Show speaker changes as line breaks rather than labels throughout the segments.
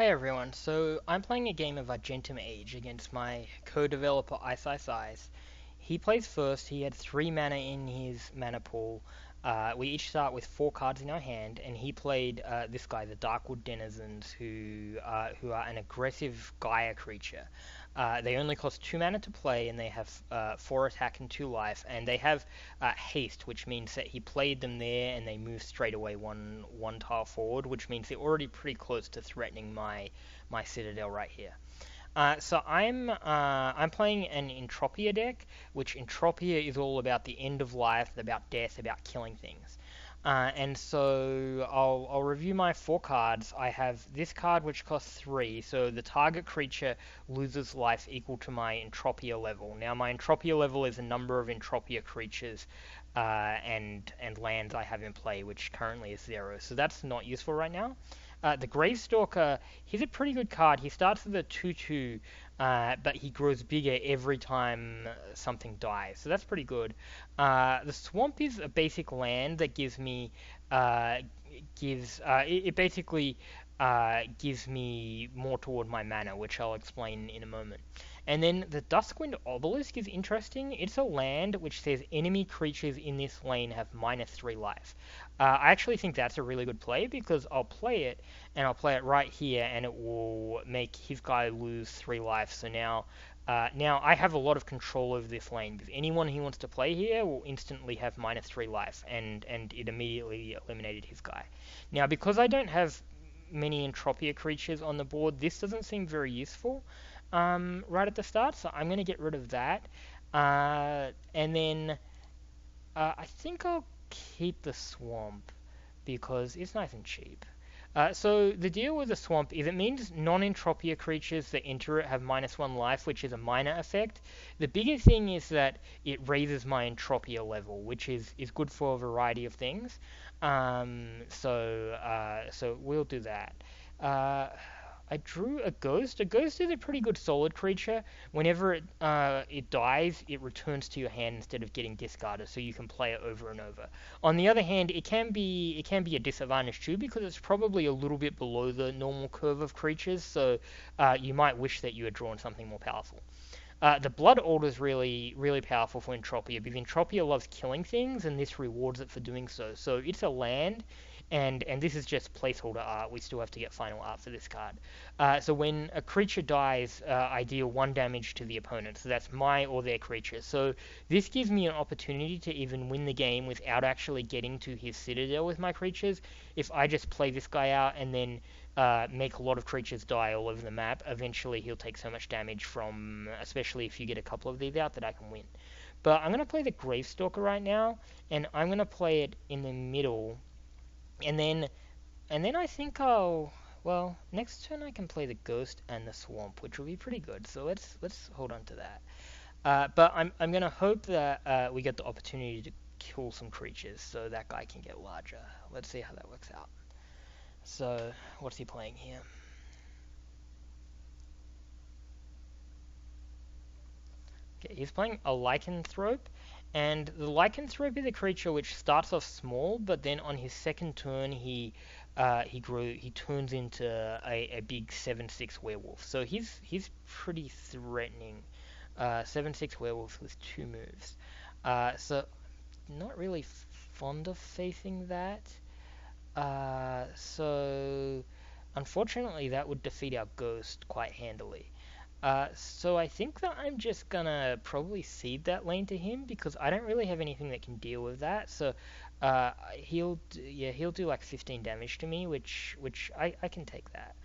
Hi everyone, so I'm playing a game of Argentum Age against my co-developer Ice. He plays first, he had 3 mana in his mana pool. We each start with 4 cards in our hand, and he played this guy, the Darkwood Denizens, who are an aggressive Gaia creature. They only cost 2 mana to play, and they have 4 attack and 2 life, and they have haste, which means that he played them there, and they move straight away one tile forward, which means they're already pretty close to threatening my Citadel right here. So I'm playing an Entropia deck, which Entropia is all about the end of life, about death, about killing things. And so I'll review my 4 cards. I have this card which costs 3, so the target creature loses life equal to my Entropia level. Now my Entropia level is a number of Entropia creatures and lands I have in play, which currently is 0. So that's not useful right now. The Gravestalker, he's a pretty good card. He starts with a 2/2, but he grows bigger every time something dies. So that's pretty good. The Swamp is a basic land that gives me it basically gives me more toward my mana, which I'll explain in a moment. And then the Duskwind Obelisk is interesting. It's a land which says enemy creatures in this lane have -3 life. I actually think that's a really good play because I'll play it and I'll play it right here, and it will make his guy lose 3 life. So now I have a lot of control over this lane because anyone he wants to play here will instantly have -3 life, and it immediately eliminated his guy. Now because I don't have many Entropia creatures on the board, this doesn't seem very useful right at the start, so I'm going to get rid of that. And then I think I'll keep the Swamp because it's nice and cheap. So the deal with the Swamp is it means non-Entropia creatures that enter it have -1 life, which is a minor effect. The bigger thing is that it raises my Entropia level, which is good for a variety of things. So we'll do that. Uh, I drew a Ghost. A Ghost is a pretty good solid creature. Whenever it dies, it returns to your hand instead of getting discarded, so you can play it over and over. On the other hand, it can be a disadvantage too because it's probably a little bit below the normal curve of creatures, so you might wish that you had drawn something more powerful. The Blood Order is really powerful for Entropia because Entropia loves killing things, and this rewards it for doing so. So it's a land, and this is just placeholder art. We still have to get final art for this card. So when a creature dies, I deal 1 damage to the opponent. So that's my or their creature. So this gives me an opportunity to even win the game without actually getting to his Citadel with my creatures. If I just play this guy out and then make a lot of creatures die all over the map, eventually he'll take so much damage from, especially if you get a couple of these out, that I can win. But I'm going to play the Gravestalker right now, and I'm going to play it in the middle, and then I think well, next turn I can play the Ghost and the Swamp, which will be pretty good. So let's hold on to that. But I'm gonna hope that we get the opportunity to kill some creatures so that guy can get larger. Let's see how that works out. So what's he playing here? Okay, he's playing a Lycanthrope, and the Lycanthrope is a creature which starts off small, but then on his second turn he turns into a big 7/6 werewolf. So he's pretty threatening. 7/6 werewolf with 2 moves. So not really fond of facing that. So unfortunately that would defeat our ghost quite handily. So I think that I'm just gonna probably cede that lane to him because I don't really have anything that can deal with that. So he'll do like 15 damage to me, which I can take that.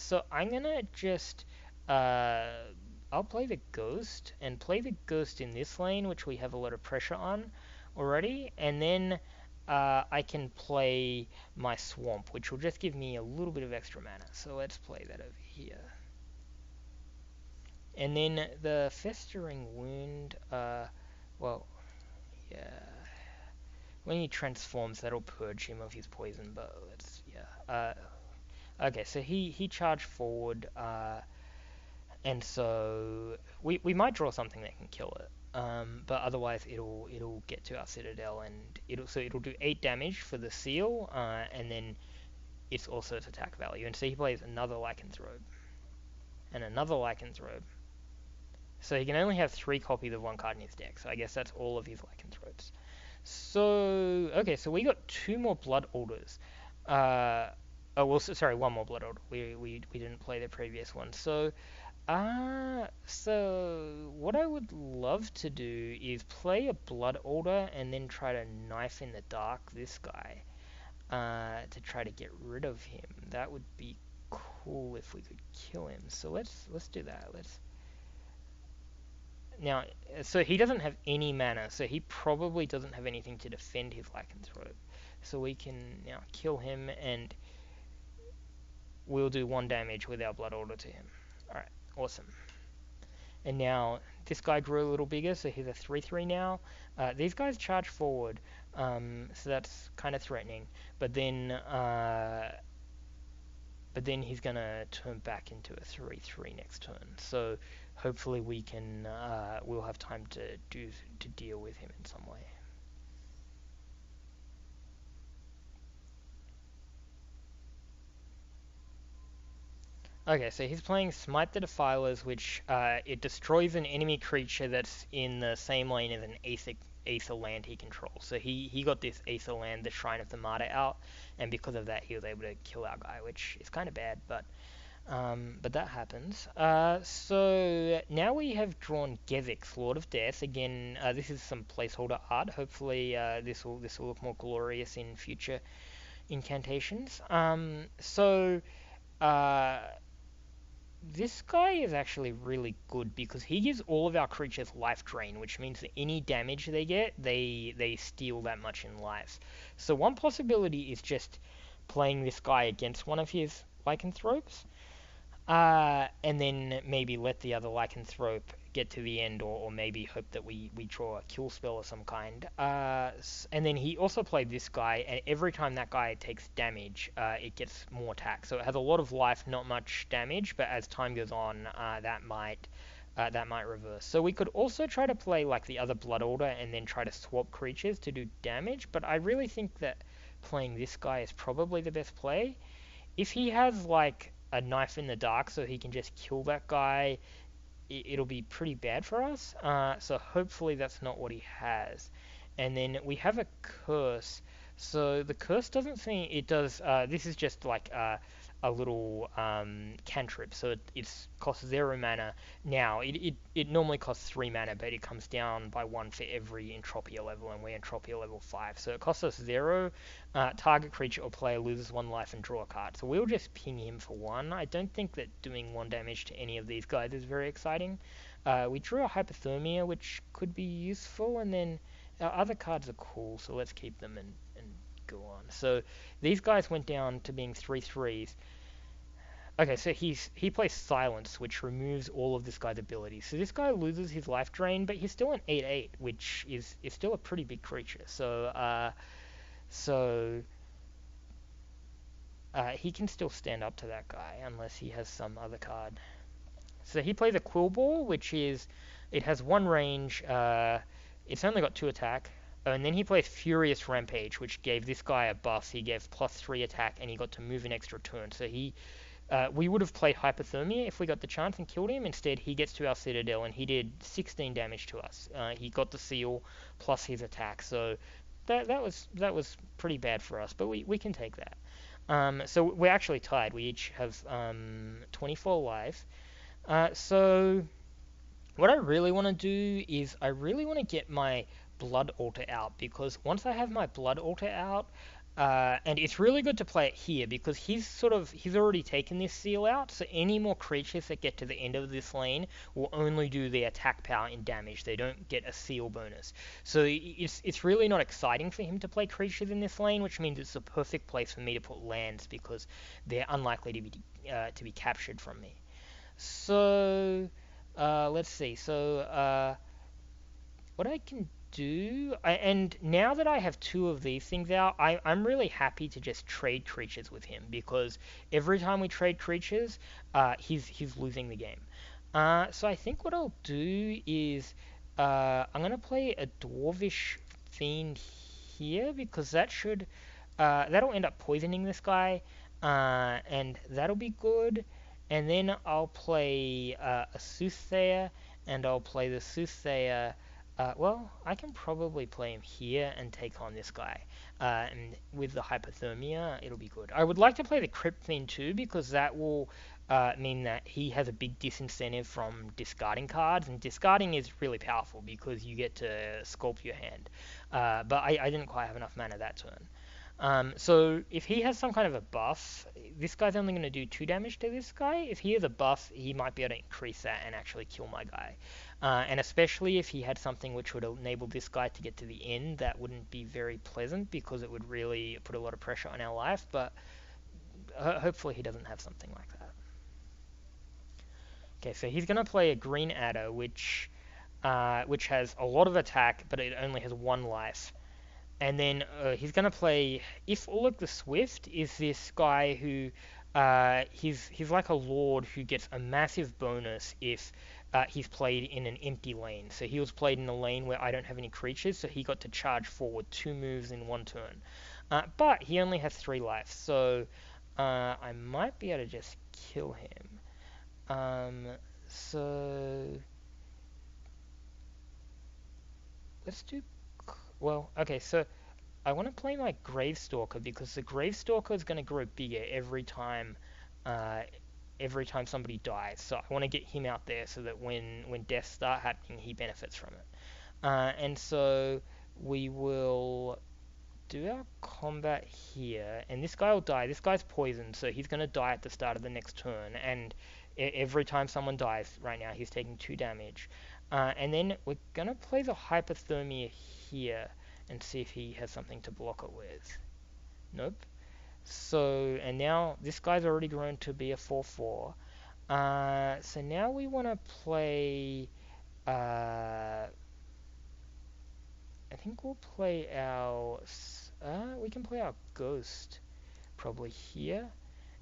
So I'm gonna just uh, I'll play the ghost and play the ghost in this lane, which we have a lot of pressure on already, and then I can play my swamp, which will just give me a little bit of extra mana. So let's play that over here. And then the Festering Wound, well, yeah. When he transforms, that'll purge him of his poison, but let's, yeah. Okay, so he charged forward, and so we might draw something that can kill it. But otherwise it'll get to our Citadel, and it'll do 8 damage for the seal, and then it's also its attack value. And so he plays another Lycanthrope and another Lycanthrope. So he can only have 3 copies of one card in his deck. So I guess that's all of his Lycanthropes. So okay, so we got 2 more Blood Altars. Oh well, sorry, 1 more Blood Altar. We didn't play the previous one. So what I would love to do is play a Blood Altar and then try to Knife in the Dark this guy, to try to get rid of him. That would be cool if we could kill him. So let's do that. Let's now. So he doesn't have any mana, so he probably doesn't have anything to defend his Lycanthrope. So we can now kill him, and we'll do 1 damage with our Blood Altar to him. All right, awesome. And now this guy grew a little bigger, so he's a 3/3 now. These guys charge forward, so that's kind of threatening. But then he's gonna turn back into a 3/3 next turn. So hopefully we'll have time to deal with him in some way. Okay, so he's playing Smite the Defilers, which it destroys an enemy creature that's in the same lane as an Aether land he controls. So he got this Aether land, the Shrine of the Martyr, out, and because of that he was able to kill our guy, which is kind of bad, but that happens. So now we have drawn Gezix, Lord of Death. Again, this is some placeholder art. Hopefully this will look more glorious in future incantations. Uh, this guy is actually really good because he gives all of our creatures life drain, which means that any damage they get, they steal that much in life. So one possibility is just playing this guy against one of his Lycanthropes, and then maybe let the other Lycanthrope get to the end, or maybe hope that we draw a kill spell of some kind. And then he also played this guy, and every time that guy takes damage, it gets more attack. So it has a lot of life, not much damage, but as time goes on, that might reverse. So we could also try to play like the other Blood Order and then try to swap creatures to do damage, but I really think that playing this guy is probably the best play. If he has like a Knife in the Dark so he can just kill that guy, it'll be pretty bad for us. So hopefully that's not what he has. And then we have a Curse. So the Curse doesn't seem it does. This is just like a little cantrip. So it costs 0 mana. Now it normally costs 3 mana, but it comes down by 1 for every Entropia level, and we're Entropia level 5. So it costs us 0. Target creature or player loses 1 life and draw a card. So we'll just ping him for 1. I don't think that doing 1 damage to any of these guys is very exciting. We drew a Hypothermia, which could be useful, and then our other cards are cool, so let's keep them and go on. So these guys went down to being 3/3s. Okay, so he plays Silence, which removes all of this guy's abilities. So this guy loses his life drain, but he's still an 8/8, which is still a pretty big creature. So he can still stand up to that guy unless he has some other card. So he plays a Quillball, which it has 1 range. It's only got 2 attack. And then he plays Furious Rampage, which gave this guy a buff. He gave +3 attack, and he got to move an extra turn. So we would have played Hypothermia if we got the chance and killed him. Instead, he gets to our Citadel, and he did 16 damage to us. He got the seal plus his attack. So that was pretty bad for us, but we can take that. So we're actually tied. We each have 24 life. So what I really want to do is I really want to get my Blood Altar out, because once I have my Blood Altar out, and it's really good to play it here because he's already taken this seal out, so any more creatures that get to the end of this lane will only do their attack power in damage. They don't get a seal bonus. So it's really not exciting for him to play creatures in this lane, which means it's the perfect place for me to put lands because they're unlikely to be captured from me. So let's see. So what I can do, and now that I have 2 of these things out, I'm really happy to just trade creatures with him, because every time we trade creatures, he's losing the game. So I think what I'll do is I'm gonna play a Dwarvish Fiend here, because that'll end up poisoning this guy. and that'll be good. And then I'll play a Soothsayer, and I'll play the Soothsayer. Well, I can probably play him here and take on this guy. And with the Hypothermia, it'll be good. I would like to play the Crypt Fiend too, because that will mean that he has a big disincentive from discarding cards, and discarding is really powerful because you get to sculpt your hand. But I didn't quite have enough mana that turn. So if he has some kind of a buff, this guy's only going to do 2 damage to this guy. If he has a buff, he might be able to increase that and actually kill my guy. And especially if he had something which would enable this guy to get to the end, that wouldn't be very pleasant because it would really put a lot of pressure on our life. But hopefully he doesn't have something like that. Okay, so he's going to play a Green Adder, which has a lot of attack, but it only has 1 life. And then he's going to play If Ulrich the Swift is this guy who he's like a lord who gets a massive bonus if he's played in an empty lane. So he was played in a lane where I don't have any creatures, so he got to charge forward 2 moves in 1 turn. But he only has 3 life, so I might be able to just kill him. So let's do. Well, okay, so I want to play my Gravestalker because the Gravestalker is going to grow bigger uh, every time somebody dies. So I want to get him out there so that when deaths start happening, he benefits from it. And so we will do our combat here, and this guy will die. This guy's poisoned, so he's going to die at the start of the next turn. And every time someone dies right now, he's taking 2 damage. And then we're going to play the Hypothermia here and see if he has something to block it with. Nope. So, and now this guy's already grown to be a 4/4. So now we want to play. I think we'll play our. We can play our Ghost probably here.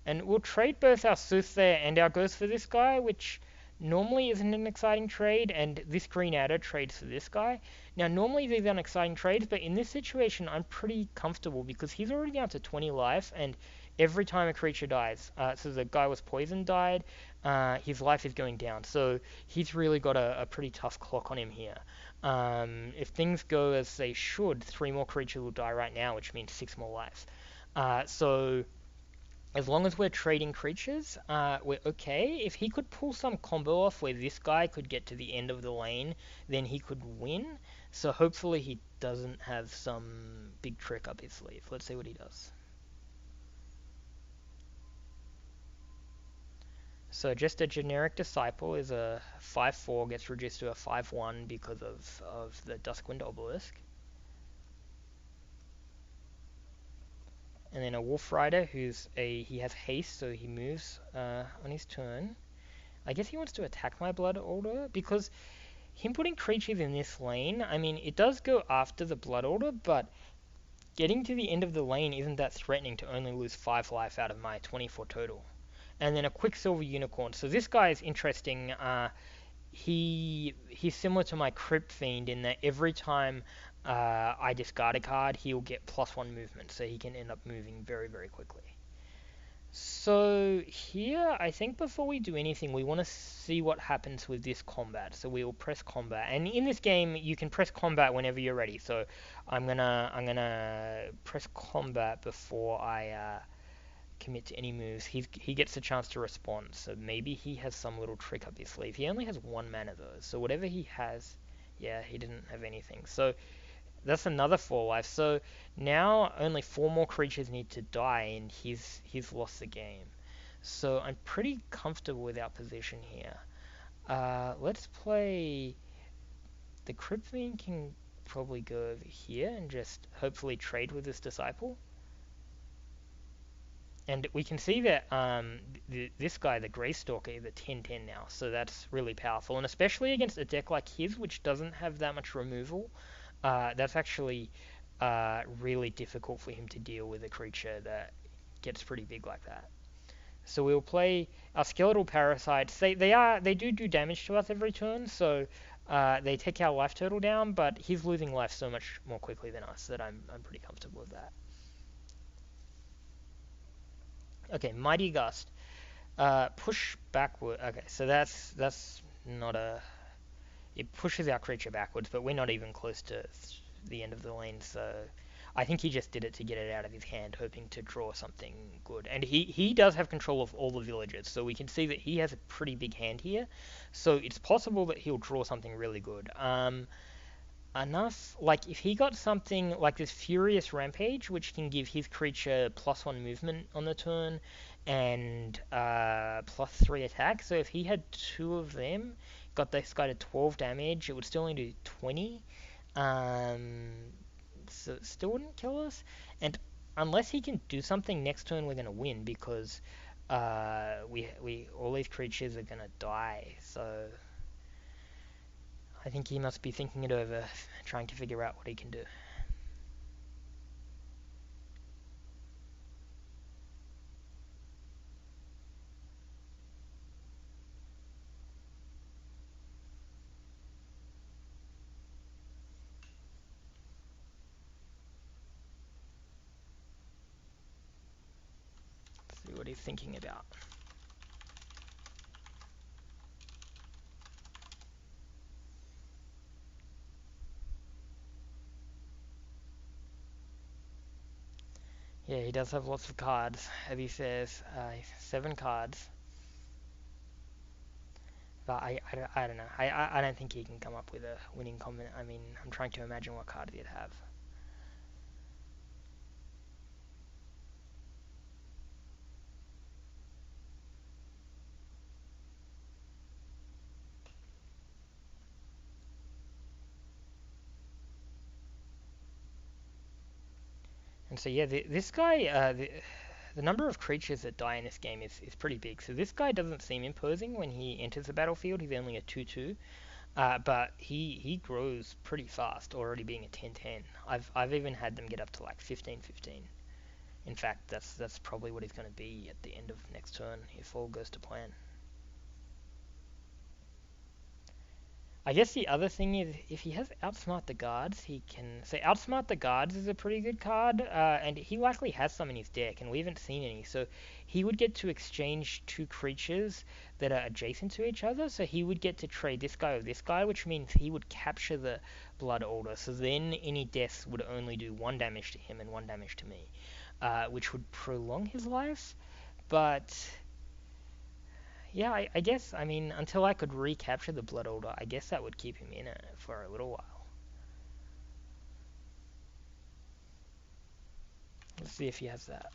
And we'll trade both our Soothsayer and our Ghost for this guy, which normally isn't an exciting trade, and this Green Adder trades for this guy. Now, normally these aren't exciting trades, but in this situation, I'm pretty comfortable because he's already down to 20 life, and every time a creature dies, so the guy was poisoned died, his life is going down. So he's really got a pretty tough clock on him here. If things go as they should, 3 more creatures will die right now, which means 6 more life. So as long as we're trading creatures, we're okay. If he could pull some combo off where this guy could get to the end of the lane, then he could win. So hopefully he doesn't have some big trick up his sleeve. Let's see what he does. So just a generic Disciple is a 5/4, gets reduced to a 5/1 because of the Duskwind Obelisk. And then a Wolf Rider he has haste, so he moves on his turn. I guess he wants to attack my Blood Order because him putting creatures in this lane, I mean, it does go after the Blood Order, but getting to the end of the lane isn't that threatening to only lose 5 life out of my 24 total. And then a Quicksilver Unicorn. So this guy is interesting. He's similar to my Crypt Fiend in that every time I discard a card, he'll get +1 movement, so he can end up moving very, very quickly. So here, I think before we do anything, we want to see what happens with this combat. So we will press combat, and in this game, you can press combat whenever you're ready. So I'm gonna press combat before I commit to any moves. He gets a chance to respond, so maybe he has some little trick up his sleeve. He only has 1 mana though, so whatever he has, yeah, he didn't have anything. So that's another 4 life. So now only 4 more creatures need to die, and he's lost the game. So I'm pretty comfortable with our position here. Let's play. The Crypt Fiend can probably go over here and just hopefully trade with this Disciple. And we can see that this guy, the Greystalker, is a 10/10 now, so that's really powerful. And especially against a deck like his, which doesn't have that much removal, that's actually really difficult for him to deal with a creature that gets pretty big like that. So we'll play our Skeletal Parasites. They do damage to us every turn, so they take our life total down, but he's losing life so much more quickly than us that I'm pretty comfortable with that. Okay, Mighty Gust. Push backward. Okay, so that's not a. It pushes our creature backwards, but we're not even close to the end of the lane, so I think he just did it to get it out of his hand, hoping to draw something good. And he does have control of all the villagers, so we can see that he has a pretty big hand here. So it's possible that he'll draw something really good. Enough, like if he got something like this Furious Rampage, which can give his creature +1 movement on the turn and +3 attack. So if he had two of them, got this guy to 12 damage, it would still only do 20. Um, so it still wouldn't kill us. And unless he can do something next turn, we're gonna win because we all these creatures are gonna die. So I think he must be thinking it over, trying to figure out what he can do. See what he's thinking about. Yeah, he does have lots of cards, as he says. 7 cards. But I don't know. I don't think he can come up with a winning comment. I mean, I'm trying to imagine what cards he'd have. And so yeah, this guy, the number of creatures that die in this game is pretty big. So this guy doesn't seem imposing when he enters the battlefield. He's only a 2/2. But he grows pretty fast, already being a 10/10. I've even had them get up to like 15/15. In fact, that's probably what he's going to be at the end of next turn if all goes to plan. I guess the other thing is if he has Outsmart the Guards, he can. So Outsmart the Guards is a pretty good card, and he likely has some in his deck, and we haven't seen any. So he would get to exchange two creatures that are adjacent to each other. So he would get to trade this guy with this guy, which means he would capture the Blood Order. So then any deaths would only do 1 damage to him and 1 damage to me, which would prolong his life. But yeah, I guess, I mean, until I could recapture the Blood Order, I guess that would keep him in it for a little while. Let's see if he has that.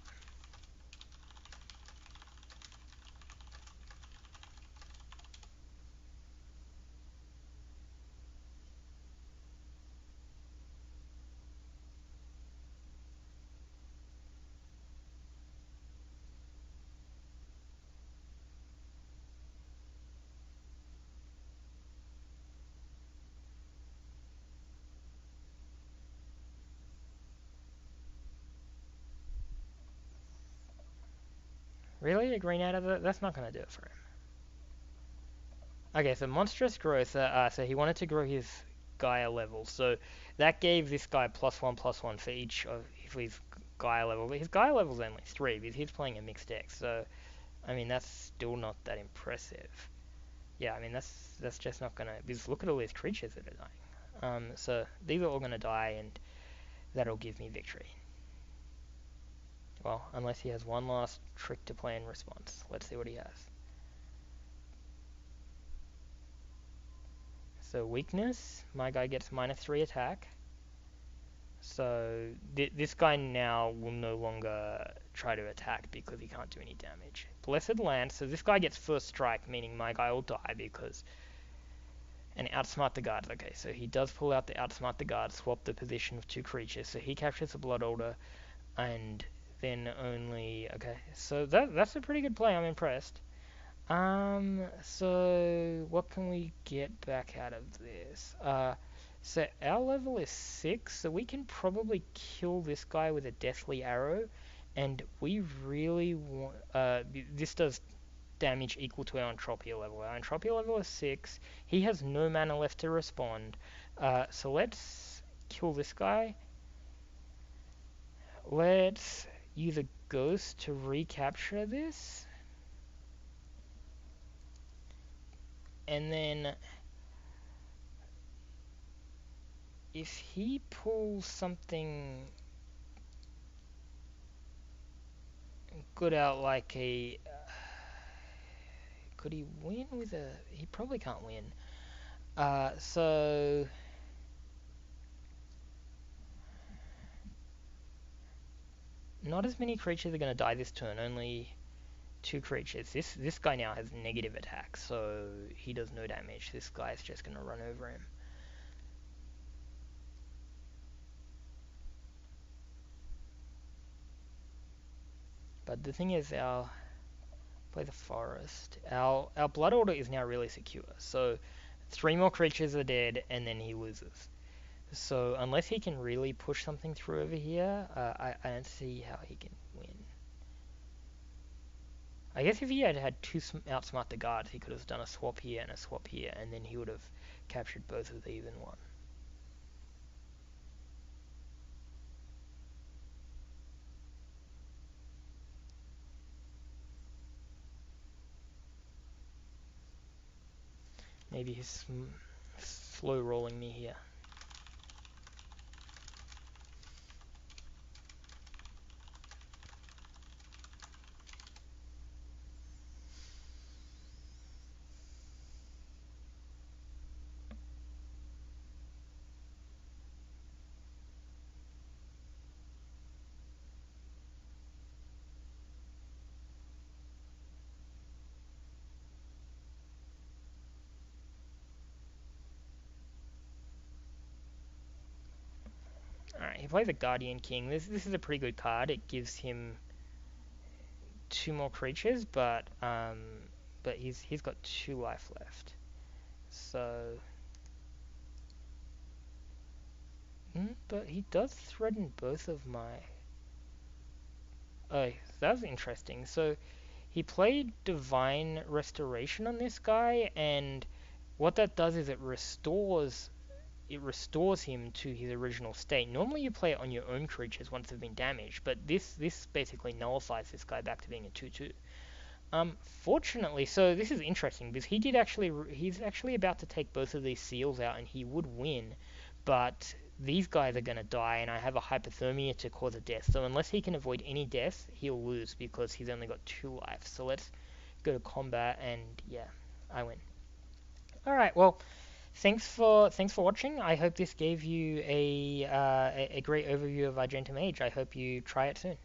Really? A green out of it? That's not going to do it for him. Okay, so Monstrous Growth, so he wanted to grow his Gaia level, so that gave this guy +1/+1 for each of his Gaia level, but his Gaia level's only 3 because he's playing a mixed deck, so, I mean, that's still not that impressive. Yeah, I mean, that's just not gonna, because look at all these creatures that are dying. So these are all gonna die, and that'll give me victory. Well, unless he has one last trick to play in response. Let's see what he has. So weakness, my guy gets -3 attack. So this guy now will no longer try to attack because he can't do any damage. Blessed Lance, so this guy gets first strike, meaning my guy will die because... And Outsmart the Guards. Okay, so he does pull out the Outsmart the Guards, swap the position of two creatures. So he captures the Blood Order, and then only... Okay, so that's a pretty good play, I'm impressed. So what can we get back out of this? So our level is 6, so we can probably kill this guy with a Deathly Arrow, and we really want, this does damage equal to our Entropia level. Our Entropia level is 6, he has no mana left to respond, so let's kill this guy. Let's use a Ghost to recapture this. And then if he pulls something good out like a... could he win with a... He probably can't win. So... Not as many creatures are going to die this turn, only 2 creatures. This guy now has negative attack, so he does no damage. This guy's just going to run over him. But the thing is, play the forest. Our blood order is now really secure. So 3 more creatures are dead, and then he loses. So unless he can really push something through over here, I don't see how he can win. I guess if he had had 2 outsmart the guards, he could have done a swap here and a swap here, and then he would have captured both of these in one. Maybe he's slow rolling me here. Alright, he plays a Guardian King. This is a pretty good card. It gives him 2 more creatures, but he's got 2 life left. So, but he does threaten both of my... Oh, that was interesting. So he played Divine Restoration on this guy, and what that does is it restores him to his original state. Normally you play it on your own creatures once they've been damaged, but this basically nullifies this guy back to being a 2/2. Fortunately, so this is interesting because he's actually about to take both of these seals out and he would win, but these guys are going to die and I have a hypothermia to cause a death. So unless he can avoid any death, he'll lose because he's only got 2 life. So let's go to combat and yeah, I win. Alright, well, thanks for watching. I hope this gave you a great overview of Argentum Age. I hope you try it soon.